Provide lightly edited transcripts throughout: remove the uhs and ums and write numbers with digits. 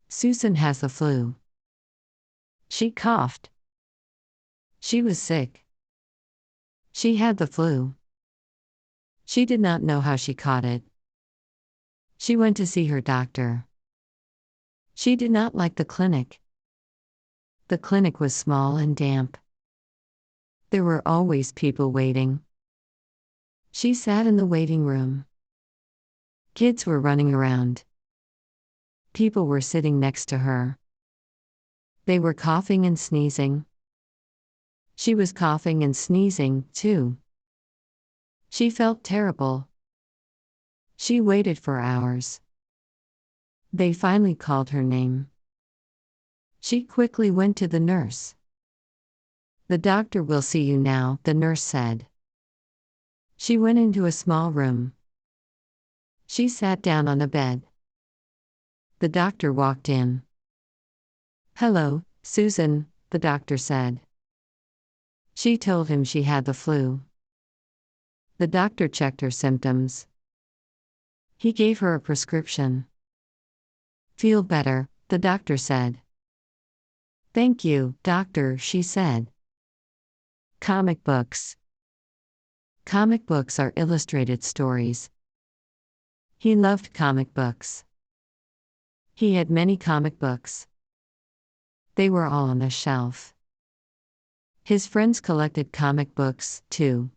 Suzan has the flu. She coughed. She was sick. She had the flu. She did not know how she caught it. She went to see her doctor. She did not like the clinic. The clinic was small and damp. There were always people waiting. She sat in the waiting room. Kids were running around. People were sitting next to her. They were coughing and sneezing. She was coughing and sneezing, too. She felt terrible. She waited for hours. They finally called her name. She quickly went to the nurse. "The doctor will see you now," the nurse said. She went into a small room. She sat down on a bed. The doctor walked in. "Hello, Suzan," the doctor said. She told him she had the flu. The doctor checked her symptoms. He gave her a prescription. "Feel better," the doctor said. "Thank you, doctor," she said. Comic books. Comic books are illustrated stories. He loved comic books. He had many comic books. They were all on a shelf. His friends collected comic books, too.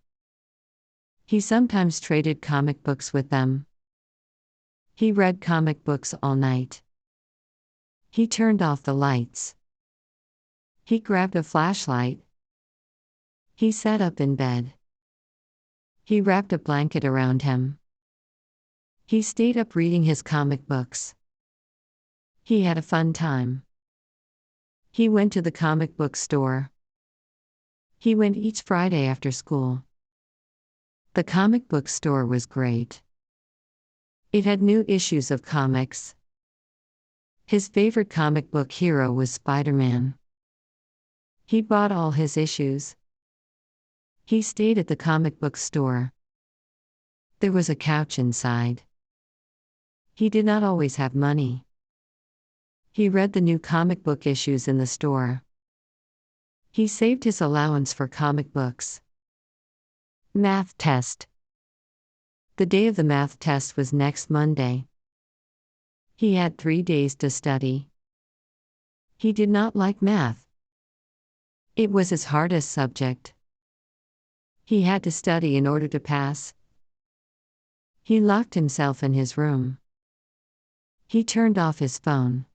He sometimes traded comic books with them. He read comic books all night. He turned off the lights. He grabbed a flashlight. He sat up in bed. He wrapped a blanket around him. He stayed up reading his comic books. He had a fun time. He went to the comic book store. He went each Friday after school. The comic book store was great. It had new issues of comics. His favorite comic book hero was Spider-Man. He bought all his issues. He stayed at the comic book store. There was a couch inside. He did not always have money. He read the new comic book issues in the store. He saved his allowance for comic books. Math test. The day of the math test was next Monday. He had 3 days to study. He did not like math. It was his hardest subject. He had to study in order to pass. He locked himself in his room. He turned off his phone.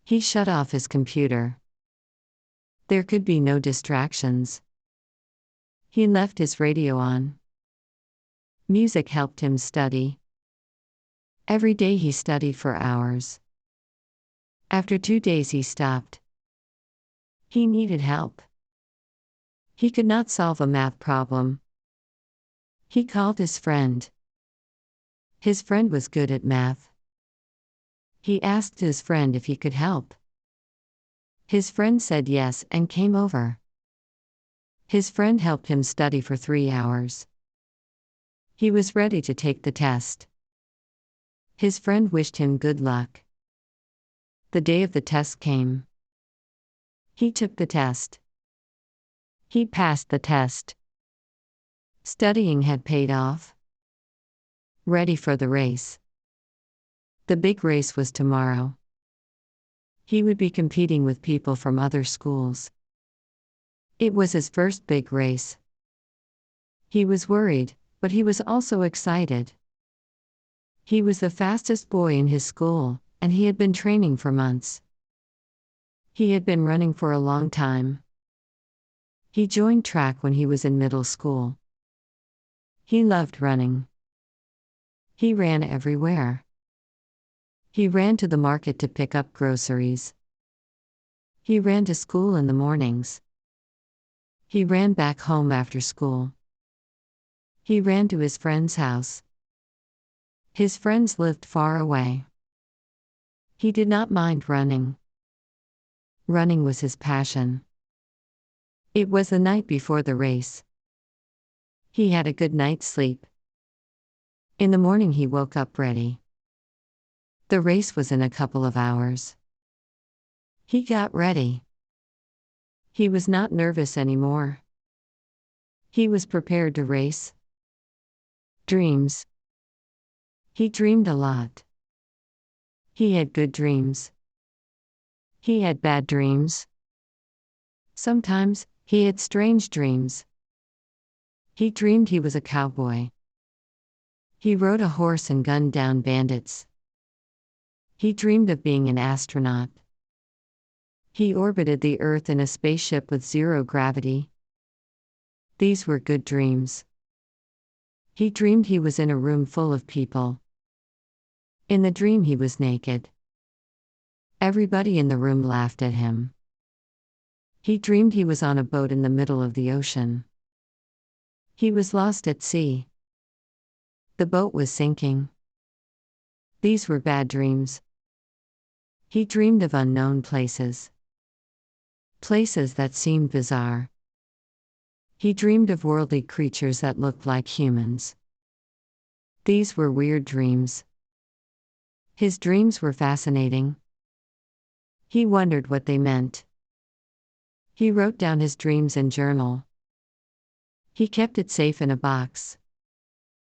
He shut off his computer. There could be no distractions. He left his radio on. Music helped him study. Every day he studied for hours. After 2 days he stopped. He needed help. He could not solve a math problem. He called his friend. His friend was good at math. He asked his friend if he could help. His friend said yes and came over. His friend helped him study for 3 hours. He was ready to take the test. His friend wished him good luck. The day of the test came. He took the test. He passed the test. Studying had paid off. Ready for the race. The big race was tomorrow. He would be competing with people from other schools. It was his first big race. He was worried, but he was also excited. He was the fastest boy in his school, and he had been training for months. He had been running for a long time. He joined track when he was in middle school. He loved running. He ran everywhere. He ran to the market to pick up groceries. He ran to school in the mornings. He ran back home after school. He ran to his friend's house. His friends lived far away. He did not mind running. Running was his passion. It was the night before the race. He had a good night's sleep. In the morning he woke up ready. The race was in a couple of hours. He got ready. He was not nervous anymore. He was prepared to race. Dreams. He dreamed a lot. He had good dreams. He had bad dreams. Sometimes, he had strange dreams. He dreamed he was a cowboy. He rode a horse and gunned down bandits. He dreamed of being an astronaut. He orbited the Earth in a spaceship with zero gravity. These were good dreams. He dreamed he was in a room full of people. In the dream he was naked. Everybody in the room laughed at him. He dreamed he was on a boat in the middle of the ocean. He was lost at sea. The boat was sinking. These were bad dreams. He dreamed of unknown places. Places that seemed bizarre. He dreamed of worldly creatures that looked like humans. These were weird dreams. His dreams were fascinating. He wondered what they meant. He wrote down his dreams in a journal. He kept it safe in a box.